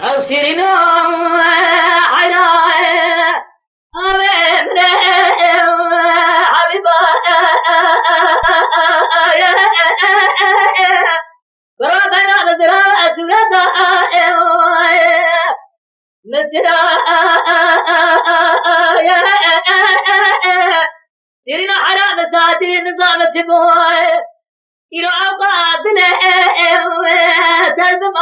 أوسرنا على أمنا حبيبا ربنا مزرعة لنا سيرنا على مساعدين نظام الجمهور إلى أوقات تلزم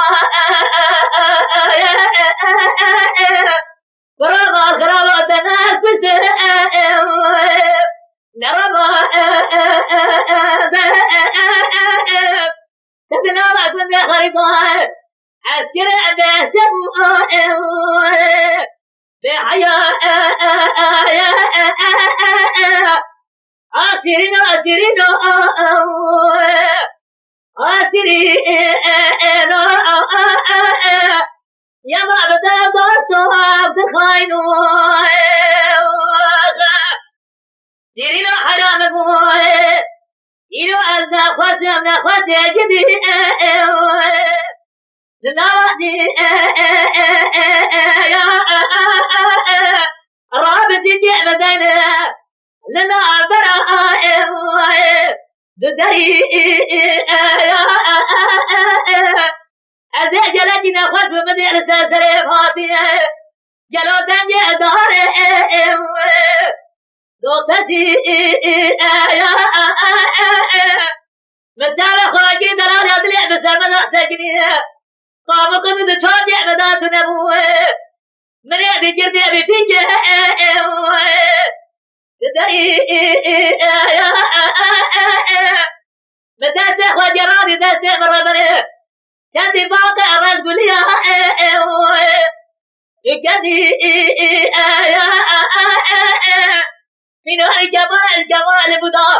غرابة الناس نرى تتناوى كل خريطة عسكر باسم بحياة عسيرين عسيرين عسيرين يا ما بدا ضرتها بخاينو سيرين حرام بوي إلو أزنا خاتم نخاتم جدي زنادي يا رابط جئ بدينا لنا براء ددري أزي جلجنا خلف مدينة سريفاتي جلو دنجي داري دوتتي مدار خواجي دلال أدلع بسرمنا سجني قامكم بتوجع بدات نبوه مريع بجربي بفيجي تدري مدات خواجي رابي دات مرمري كانت باقي الرجل قولي كانت من الجمال بدا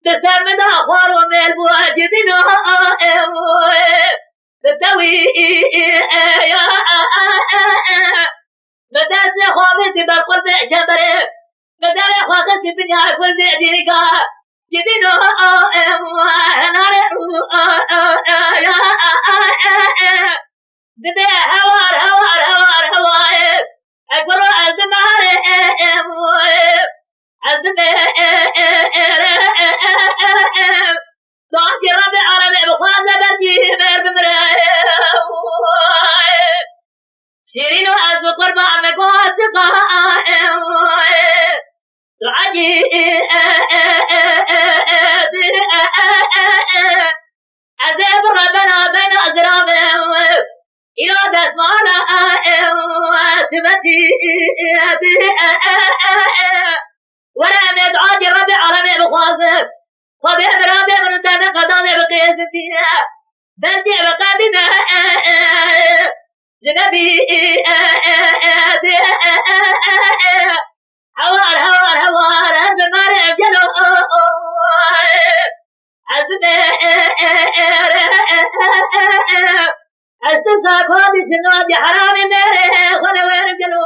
بسر مدى خوار وميل بواجدين بتوي مدى خوابت بالقلب جبري مدى خوابت بنيا كل ديكا جدين بدي هوار هوار هوار هوار أكبر الزمار ضاعتي ربي عربي بخاطة بردي شيرين وأزو قربا مكوات قائم تعجي أزيب ربنا بين أزرامه إلى دسمانا تبتي ولا مدعاجي ربي عربي بخاطب خبير ربي من دانا قدامي بقيستينا بلدي بقادنا جنبي هوار هوار هوار زمار جلو أستنساك هذه سنوات حرام ميري خلوين جلو